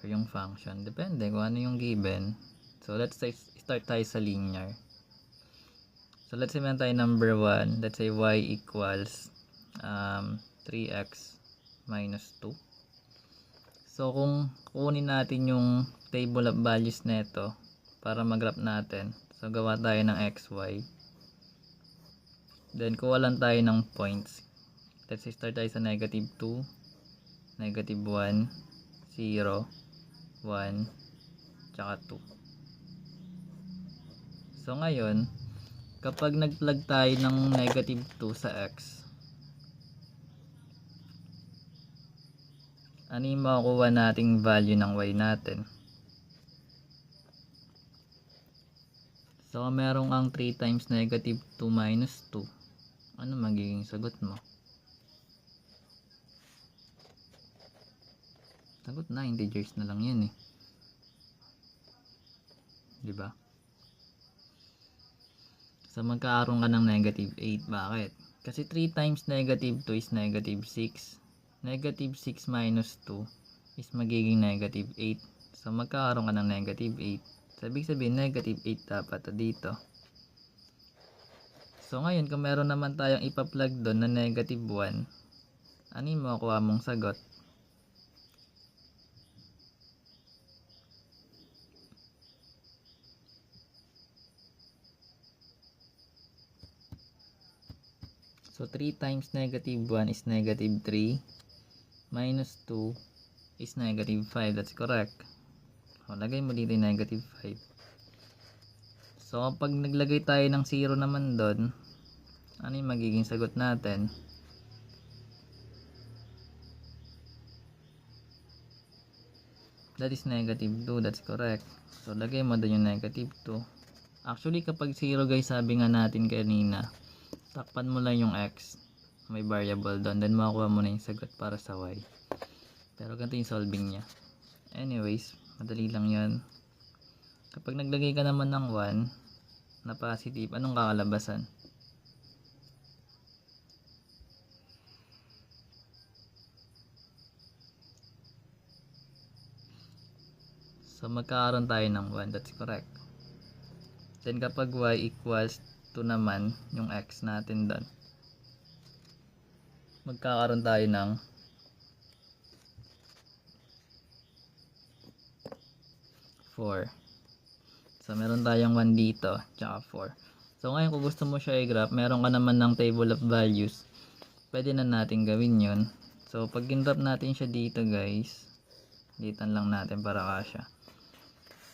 yung function. Depende kung ano yung given. So let's say start tayo sa linear. So let's say meron tayo number 1. Let's say y equals 3x minus 2. So kung kunin natin yung table of values nito para mag-graph natin. So gawa tayo ng xy. Then kuha lang tayo ng points. Let's say start tayo sa negative 2, negative 1, 0, 1, tsaka 2. So ngayon, kapag nag-plug tayo ng negative 2 sa x, ano yung makukuha nating value ng y natin? So merong ang 3 times negative 2 minus 2. Ano magiging sagot mo? Sagot na, integers na lang yan eh. Diba? So magkakaroon ka ng negative 8. Bakit? Kasi 3 times negative 2 is negative 6. Negative 6 minus 2 is magiging negative 8. So magkakaroon ka ng negative 8. So ibig sabihin negative 8 dapat dito. So ngayon kung meron naman tayong ipa-plug doon na negative 1, ano yung makukuha mong sagot? So 3 times negative 1 is negative 3. Minus 2 is negative 5. That's correct. So lagay mo dito yung negative 5. So kapag naglagay tayo ng 0 naman doon, ano yung magiging sagot natin? That is negative 2. That's correct. So lagay mo doon yung negative 2. Actually kapag 0 guys, sabi nga natin kanina, takpan mo lang yung x, may variable doon, then makukuha mo na yung sagot para sa y. Pero ganito yung solving nya. Anyways, madali lang yan. Kapag naglagay ka naman ng 1 na positive, anong kakalabasan? So magkakaroon tayo ng 1. That's correct. Then kapag y equals 2 naman yung x natin doon, magkakaroon tayo ng 4. So meron tayong 1 dito tsaka 4. So ngayon kung gusto mo siya i-graph, meron ka naman ng table of values, pwede na natin gawin yun. So pag in-graph natin siya dito guys, dilitan lang natin para kasya.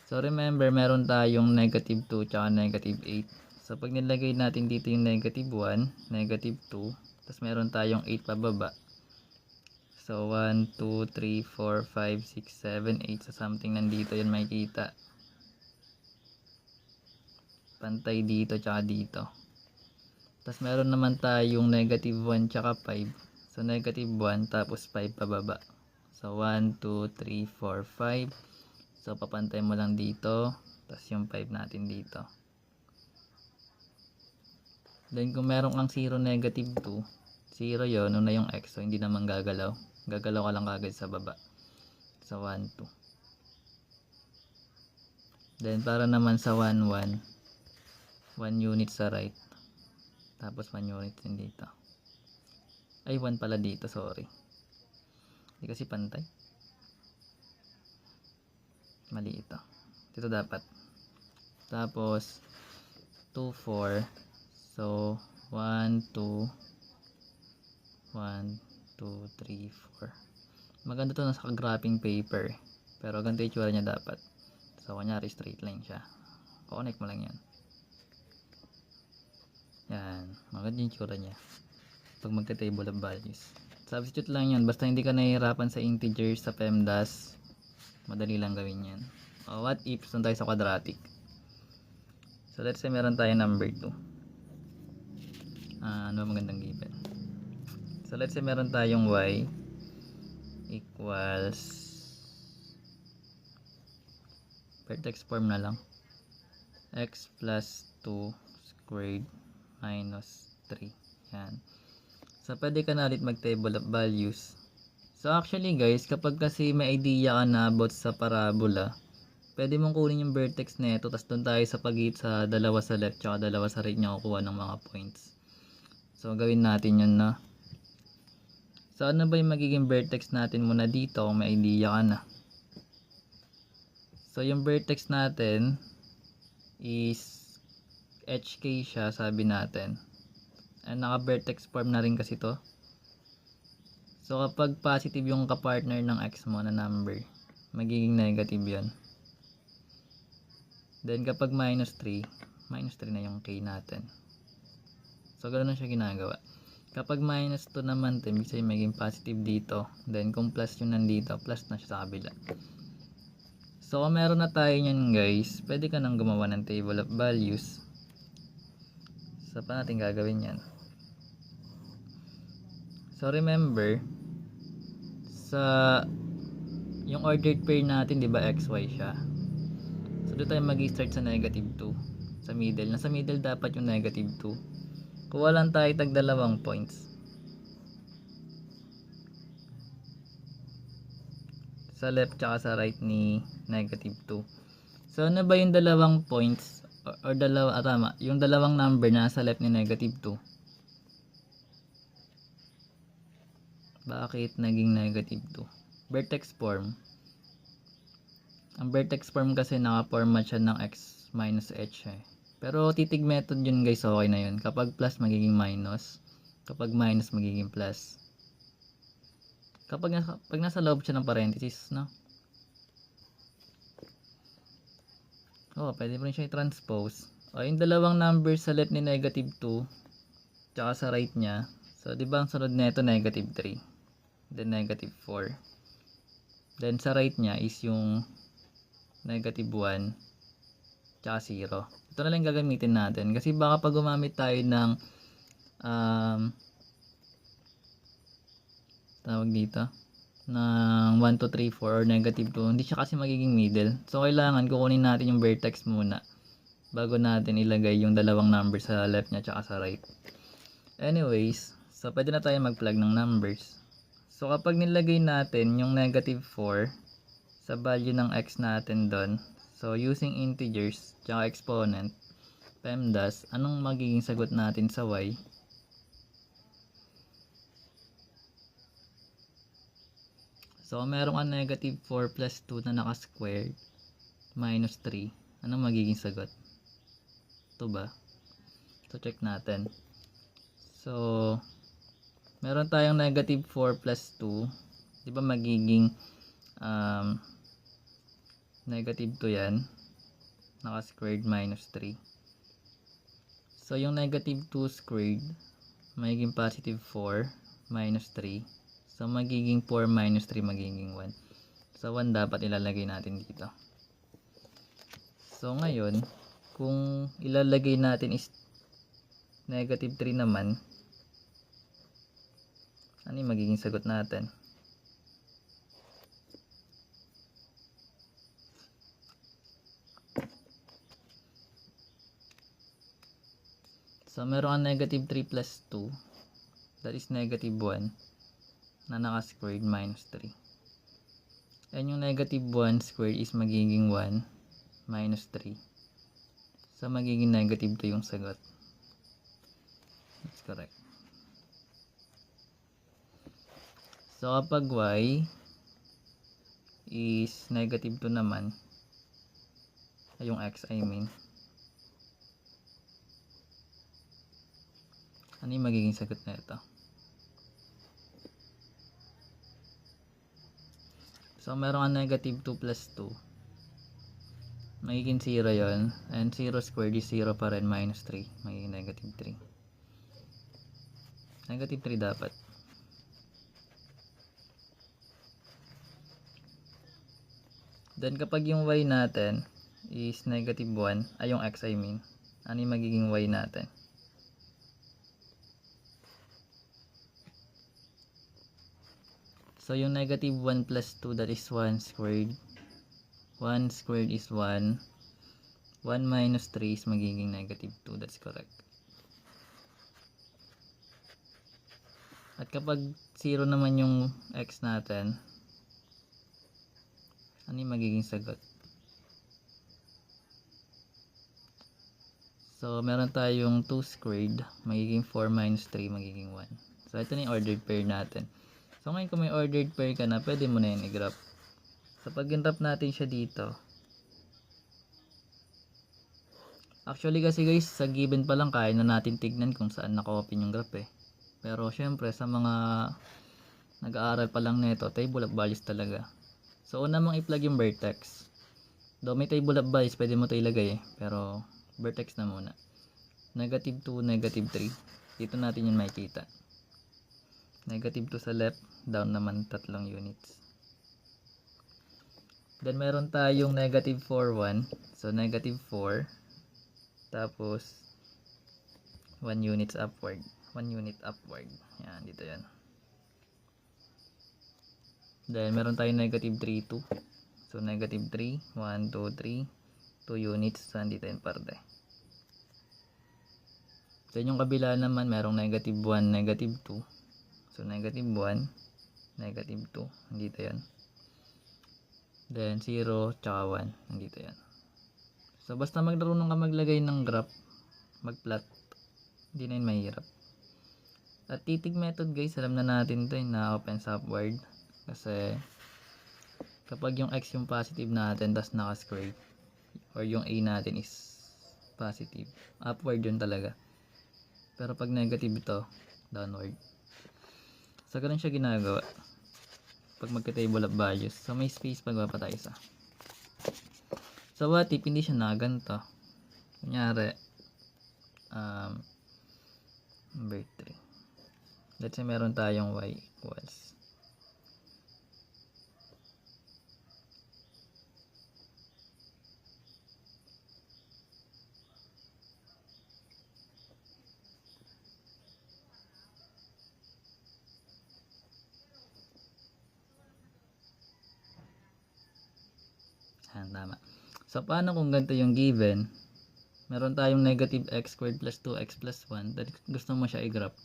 So remember, meron tayong negative 2 tsaka negative 8. So pag nilagay natin dito yung negative 1, negative 2, tapos meron tayong 8 pababa. So 1, 2, 3, 4, 5, 6, 7, 8. So something nandito yan makikita. Pantay dito tsaka dito. Tapos meron naman tayong negative 1 tsaka 5. So negative 1 tapos 5 pababa. So 1, 2, 3, 4, 5. So papantay mo lang dito. Tapos yung 5 natin dito. Then kung meron kang 0, negative 2, 0 yun, una yung x. So hindi naman gagalaw. Gagalaw ka lang kagad sa baba. So 1, 2. Then para naman sa 1, 1. 1 unit sa right. Tapos 1 unit din dito. Ay 1 pala dito, sorry. Hindi kasi pantay. Mali ito. Dito dapat. Tapos 2, 4. So 1, 2. 1, 2, 3, 4. Maganda to nasa graphing paper. Pero ganito yung tsura niya dapat. So kunyari straight line siya. Connect mo lang yan. Yan. Maganda yung tsura niya pag magka-table of values. Substitute lang yan. Basta hindi ka nahihirapan sa integers, sa PEMDAS, madali lang gawin yan. O what if, doon tayo sa quadratic. So let's say meron tayo number 2. Ano magandang given? So let's say meron tayong y equals, vertex form na lang, x plus 2 squared minus 3. Yan. So pwede ka na ulit mag table of values. So actually guys, kapag kasi may idea ka na about sa parabola, pwede mong kunin yung vertex nito, tapos doon tayo sa pagit sa dalawa sa left tsaka dalawa sa right niya kukuha ng mga points. So gawin natin yun na. So ano ba yung magiging vertex natin muna dito kung may idea ka na? So yung vertex natin is HK siya, sabi natin. And naka-vertex form na rin kasi to. So kapag positive yung kapartner ng x mo na number, magiging negative yun. Then kapag minus 3 na yung k natin. So ganoon siya ginagawa. Kapag minus 2 naman, ibig sabihin magiging positive dito. Then kung plus yung nandito, plus na siya sa kabila. So kung meron na tayo nyan guys, pwede ka nang gumawa ng table of values. So paano natin gagawin yan? So remember, sa yung ordered pair natin, di ba xy siya? So doon tayo mag-start sa negative 2 sa middle. Nasa middle dapat yung negative 2. Kuha lang tayo tag dalawang points. Sa left tsaka sa right ni negative 2. So ano ba yung dalawang points or dalawa, tama, yung dalawang number na sa left ni negative 2? Bakit naging negative 2? Vertex form. Ang vertex form kasi naka-format siya ng x minus h eh. Pero titig method yun guys, okay na yun. Kapag plus magiging minus, kapag minus magiging plus. Pag nasa loob siya ng parenthesis, no? Oh, pwede pa rin siya i-transpose. O, yung dalawang numbers sa left ni negative 2, tsaka sa right niya. So, di ba ang sunod nito negative 3. Then negative 4. Then sa right niya is yung negative 1 tsaka 0. Ito na lang gagamitin natin kasi baka pag gumamit tayo ng tawag dito ng 1, 2, 3, 4 or negative 2, hindi siya kasi magiging middle. So kailangan kukunin natin yung vertex muna bago natin ilagay yung dalawang number sa left niya tsaka sa right. Anyways, so pwede na tayo mag-plug ng numbers. So kapag nilagay natin yung negative 4 sa value ng x natin doon, so using integers tsaka exponent, PEMDAS, anong magiging sagot natin sa y? So meron ka negative 4 plus 2 na naka-squared minus 3, anong magiging sagot? Ito ba? So check natin. So meron tayong negative 4 plus 2, di ba magiging negative 2 yan, naka-squared minus 3. So yung negative 2 squared magiging positive 4 minus 3. So magiging 4 minus 3 magiging 1. So 1 dapat ilalagay natin dito. So ngayon, kung ilalagay natin is negative 3 naman, ano yung magiging sagot natin? So meron kang negative 3 plus 2, that is negative 1 na naka-squared minus 3. And yung negative 1 squared is magiging 1 minus 3. So magiging negative 2 yung sagot. That's correct. So kapag y is negative 2 naman, ay yung x I mean, ano yung magiging sagot na ito? So meron ka negative 2 plus 2, magiging 0 yon, and 0 squared is 0 pa rin, minus 3, magiging negative 3. Negative 3 dapat. Then kapag yung y natin is negative 1, ay yung x I mean, ano yung magiging y natin? So yung negative 1 plus 2, that is 1 squared. 1 squared is 1. 1 minus 3 is magiging negative 2. That's correct. At kapag 0 naman yung x natin, ano yung magiging sagot? So, meron tayong 2 squared, magiging 4 minus 3, magiging 1. So, ito na yung ordered pair natin. So, ngayon kung may ordered pair ka na, pwede mo na yun i-graph. So, pag in-graph natin siya dito, actually kasi guys, sa given pa lang kaya na natin tignan kung saan naka-open yung graph eh. Pero, syempre, sa mga nag-aaral pa lang nito, table of values talaga. So, una mong i-plug yung vertex. Though may table of values, pwede mo ito ilagay eh. Pero, vertex na muna. Negative 2, negative 3. Dito natin yung makikita. Negative 2 sa left, down naman 3 units. Then, meron tayong negative 4, 1. So, negative 4. Tapos, 1 units upward. 1 unit upward. Yan, dito yan. Then, meron tayong negative 3, 2. So, negative 3, 1, 2, 3. 2 units. So, dito yung parte. Then, yung kabila naman, merong negative 1, negative 2. So, negative 1, negative 2. Nandito yan. Then, 0, tsaka 1. Nandito yan. So, basta magdarunong ka maglagay ng graph, mag-plot, hindi na yun mahirap. At titig method guys, alam na natin ito na open sa upward. Kasi, kapag yung x yung positive natin, tas naka-square, or yung a natin is positive, upward yun talaga. Pero pag negative ito, downward. So, ganun siya ginagawa. Pag magka-table of values. So, may space pagpapatay isa. So, what if hindi siya nakaganto? Kunyari, number 3. Let's say meron tayong y equals tama. So, paano kung ganito yung given? Meron tayong negative x squared plus 2x plus 1. That gusto mo siya i-graph.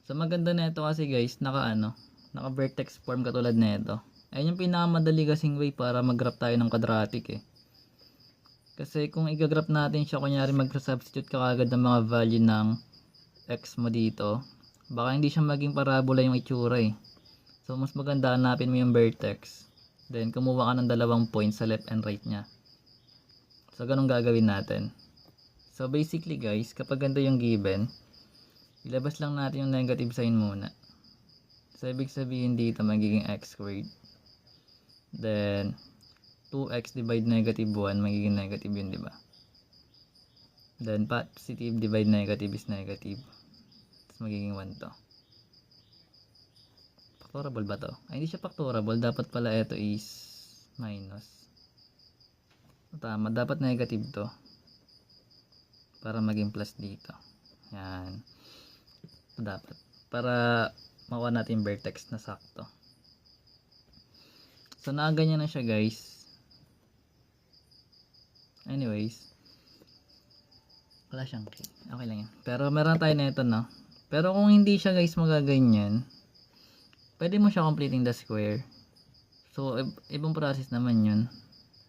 So, maganda na ito kasi guys, naka vertex form katulad na ito. Ayun yung pinakamadali kasing way para mag-graph tayo ng quadratic eh. Kasi kung i-graph natin siya, kunyari mag-substitute ka kagad ng mga value ng x mo dito, baka hindi siya maging parabola yung itsura eh. So, mas maganda hanapin mo yung vertex. Then, kumuha ka ng dalawang points sa left and right niya. So, ganun gagawin natin. So, basically guys, kapag ganito yung given, ilabas lang natin yung negative sign muna. So, ibig sabihin dito, magiging x squared. Then, 2x divide negative 1, magiging negative yun, diba? Then, positive divide negative is negative. Tapos, magiging 1 to. Factorable ba to? Ay, hindi siya factorable. Dapat pala ito is minus. Tama. Dapat negative to. Para maging plus dito. Yan. Ito dapat. Para makuha natin vertex na sakto. So, nakaganyan na siya guys. Anyways. Wala siyang key. Okay lang yan. Pero meron tayo na ito, no? Pero kung hindi siya guys magaganyan, pwede mo siya completing the square. So, ibang process naman yun.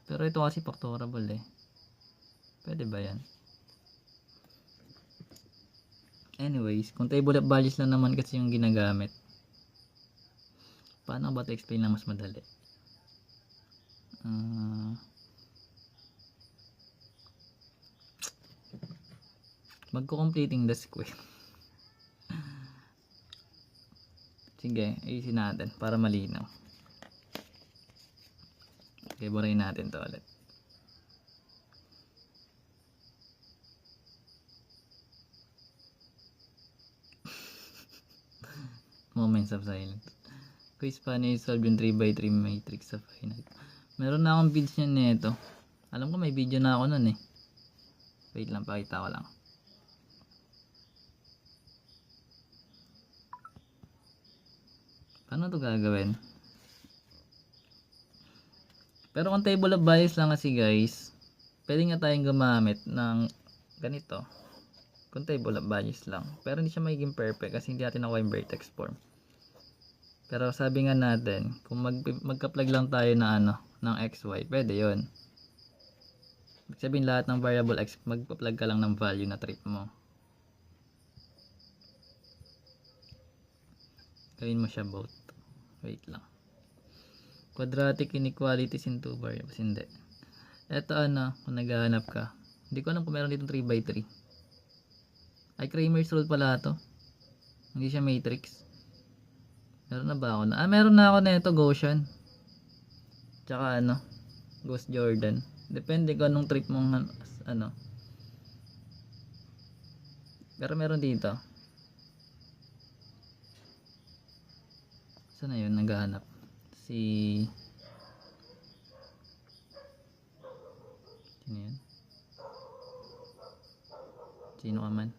Pero ito kasi factorable eh. Pwede ba yan? Anyways, kung table of values lang naman kasi yung ginagamit, paano ba ito explain lang mas madali? Magko-completing the square. Sige, ayusin natin para malinaw. Okay, burahin natin to ulit. Moments of silence. Quiz, paano i-solve yung 3x3 matrix sa finite? Meron na akong videos niyan nito. Alam ko may video na ako nun eh. Wait lang, pakita ko lang. Paano to gagawin? Pero kung table of values lang kasi guys, pwede nga tayong gumamit ng ganito. kung table of values lang. Pero hindi siya magiging perfect kasi hindi natin nakuha yung vertex form. Pero sabi nga natin, kung magka-plug lang tayo na ng xy, pwede yun. Ibig sabihin lahat ng variable x, magpa-plug ka lang ng value na trip mo. Gawin mo siya both. Wait lang. Quadratic inequalities in two variables. Hindi. Ito kung naghahanap ka. Hindi ko alam kung meron dito 3x3. Ay, Kramer's rule pala ito. Hindi siya matrix. Meron na ba ako na? Meron na ako na ito, Gaussian. Tsaka Gauss Jordan. Depende kung anong trip mong Pero meron dito. Saan na yun? Naghahanap. Sino yun? Sino ka man?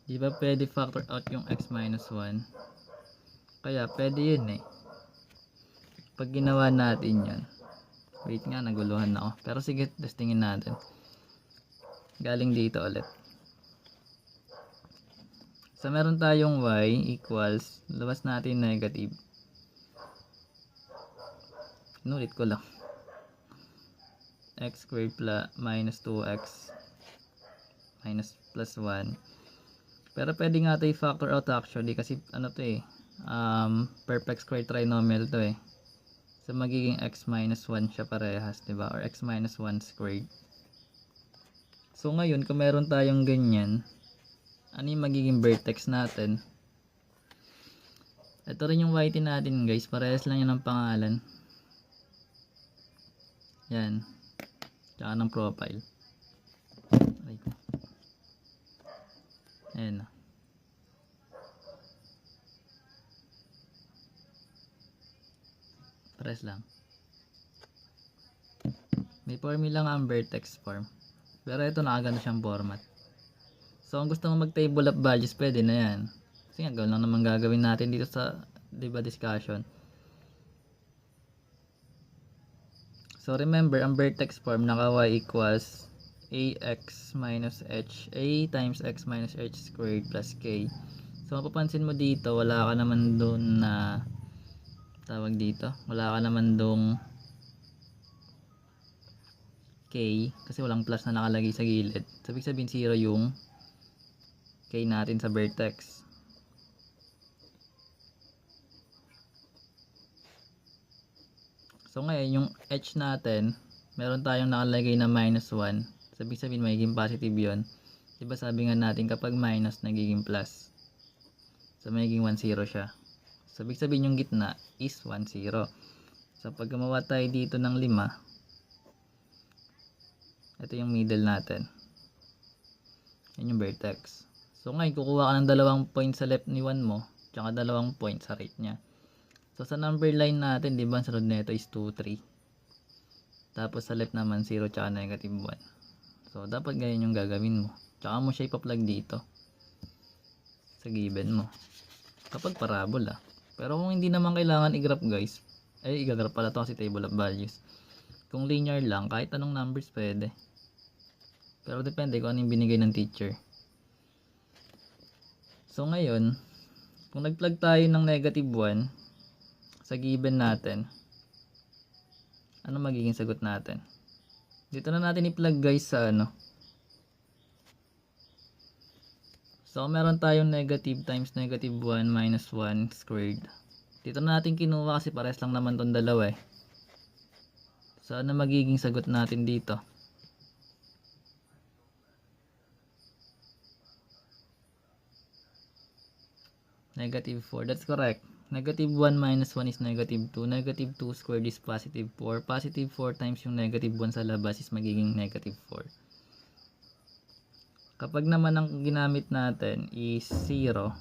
Di ba pwede factor out yung x minus 1? Kaya pwede yun eh. Pag ginawa natin yun. Wait nga, naguluhan na ako. Pero sige, testingin natin. Galing dito ulit. So meron tayong y equals, labas natin negative. Inulit ko lang. X squared minus 2x minus plus 1. Pero pwede nga ito i-factor out actually kasi perfect square trinomial to eh. So magiging x minus 1 siya parehas, diba? Or x minus 1 squared. So ngayon kung meron tayong ganyan, ano yung magiging vertex natin? Ito rin yung yt natin guys, parehas lang yun ang pangalan. Yan. Tsaka ng profile. Ayan. Press lang. May formula nga ang vertex form. Pero ito nakaganda siyang format. So kung gusto mo mag-table of values, pwede na yan. Kasi nga gawin lang naman gagawin natin dito sa discussion. So remember, ang vertex form naka y equals ax minus h, a times x minus h squared plus k. So mapapansin mo dito, wala ka naman doon na tawag dito, wala ka naman doong k kasi walang plus na nakalagay sa gilid. So ibig sabihin 0 yung k natin sa vertex. So ngayon yung h natin, meron tayong nakalagay na minus 1. So ibig sabihin magiging positive yun. Diba sabi nga natin kapag minus nagiging plus. So magiging 1, 0 siya. So ibig sabihin yung gitna is 1, 0. So pag gumawa tayo dito ng 5, ito yung middle natin. Yan yung vertex. So ngayon kukuha ka ng 2 points sa left ni 1 mo, tsaka 2 points sa right niya. So sa number line natin, diba ang sunod nito is 2, 3. Tapos sa left naman 0 tsaka negative 1. So dapat ganyan yung gagawin mo. Tsaka mo siya ipa-plug dito sa given mo kapag parabola. Pero kung hindi naman kailangan i-graph guys, i-graph pala to kasi table of values. Kung linear lang, kahit anong numbers pwede. Pero depende kung anong binigay ng teacher. So ngayon, kung nag-plug tayo ng negative 1 sa given natin, ano magiging sagot natin? Dito na natin i-plug guys sa So meron tayong negative times negative 1 minus 1 squared. Dito na natin kinuha kasi pares lang naman tong dalawa eh. So ano magiging sagot natin dito? Negative 4. That's correct. Negative 1 minus 1 is negative 2. Negative 2 squared is positive 4. Positive 4 times yung negative 1 sa labas is magiging negative 4. Kapag naman ang ginamit natin is 0,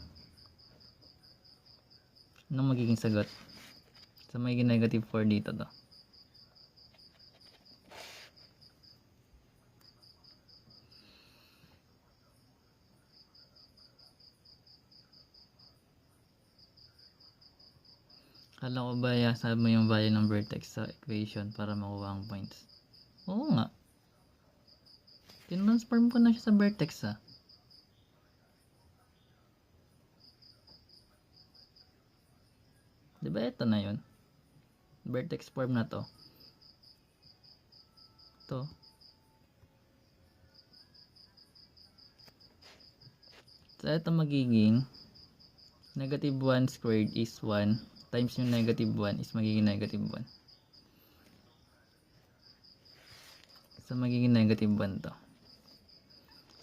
anong magiging sagot? So magiging negative 4 dito to. Kala ko ba sabi mo yung value ng vertex sa equation para makuha ang points? Oo nga. Tinransform ko na siya sa vertex ah. Diba ito na yun? Vertex form na to. Ito. So ito magiging negative 1 squared is 1 times yung negative 1 is magiging negative 1. So magiging negative 1 to.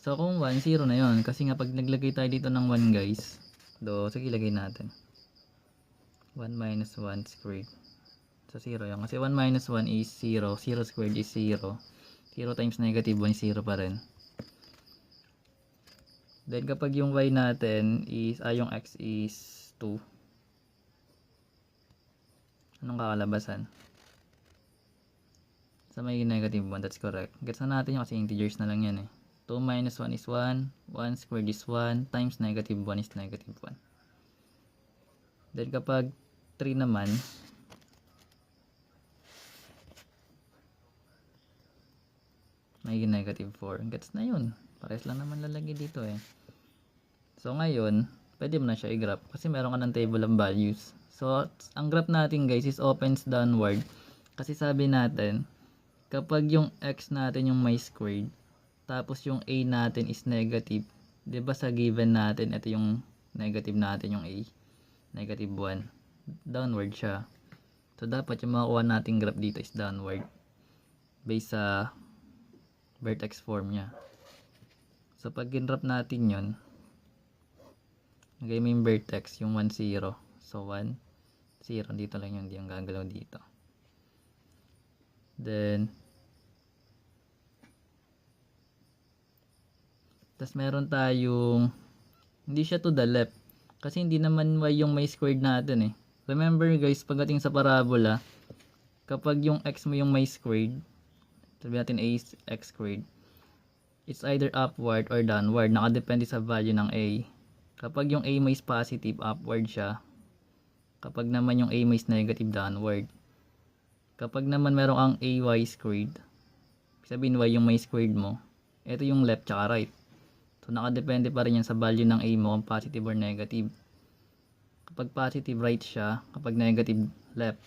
So kung 1, 0 na yon. Kasi nga pag naglagay tayo dito ng 1 guys. Sige ilagay natin. 1 minus 1 squared. So 0 yun. Kasi 1 minus 1 is 0. 0 squared is 0. 0 times negative 1 is 0 pa rin. Then kapag yung y natin is, yung x is 2. Anong kakalabasan? So may negative 1, that's correct. Gets na natin yung kasi integers na lang yan eh. 2 minus 1 is 1. 1 squared is 1 times negative 1 is negative 1. Then kapag 3 naman, may negative 4. Gets na yun. Pares lang naman lalagay dito eh. So ngayon, pwede mo na siya i-graph kasi meron ka ng table of values. So ang graph natin guys is opens downward. Kasi sabi natin, kapag yung x natin yung may squared, tapos yung a natin is negative, 'di ba sa given natin ito yung negative natin yung a, negative 1. Downward siya. So dapat yung makuha nating graph dito is downward based sa vertex form niya. So pag ginrap natin yun, lagay mo yung vertex, yung 1, 0. So 1, 0. Dito lang yun, hindi yung gagalaw dito. Then tas meron tayong, hindi siya to the left kasi hindi naman y yung may squared natin eh. Remember guys, pagdating sa parabola, kapag yung x mo yung may squared, sabi natin a is x squared, it's either upward or downward, nakadepende sa value ng a. Kapag yung a mo is positive, upward siya. Kapag naman yung a mo is negative, downward. Kapag naman merong ang ay squared, sabihin y yung may squared mo, ito yung left tsaka right. So nakadepende pa rin yan sa value ng a mo kung positive or negative. Kapag positive, right siya. Kapag negative, left.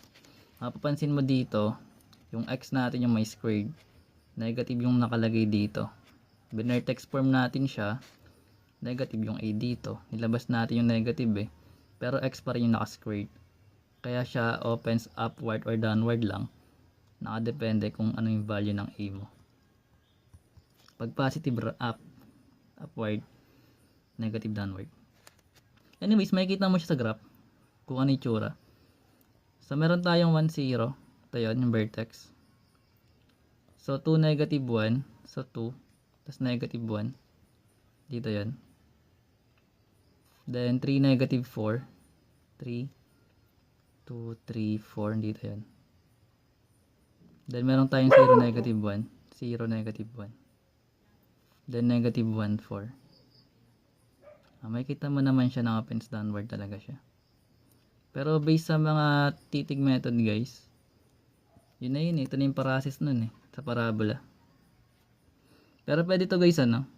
Mapapansin mo dito, yung x natin yung may squared, negative yung nakalagay dito. Vertex form natin siya, negative yung a dito. Nilabas natin yung negative eh. Pero x pa rin yung naka-squared. Kaya siya opens upward or downward lang. Nakadepende kung ano yung value ng a mo. Pag positive, upward, negative, downward. Anyways, makikita mo siya sa graph kung ano yung tsura. So meron tayong 1, 0. Ito yun, yung vertex. So 2, negative 1. So 2. Tapos negative 1. Dito yun. Then 3, negative 4. 3, 2, 3, 4. Dito yun. Then meron tayong 0, negative 1. 0, negative 1. Then negative 1, 4. Makikita mo naman siya na opens downward talaga siya. Pero based sa mga titig method guys, yun na yun eh. Ito na yung process nun eh. Sa parabola. Pero pwede to guys ano.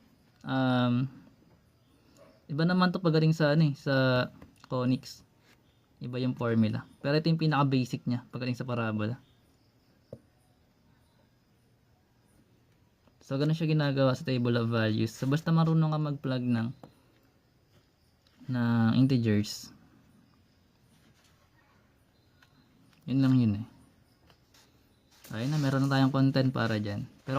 Iba naman to pagaling sa ano eh, sa conics. Iba yung formula. Pero ito yung pinaka basic niya pagaling sa parabola. So ganun siya ginagawa sa table of values. So basta marunong ka mag-plug ng integers. Yun lang yun eh. Ayun na, meron na tayong content para dyan. Pero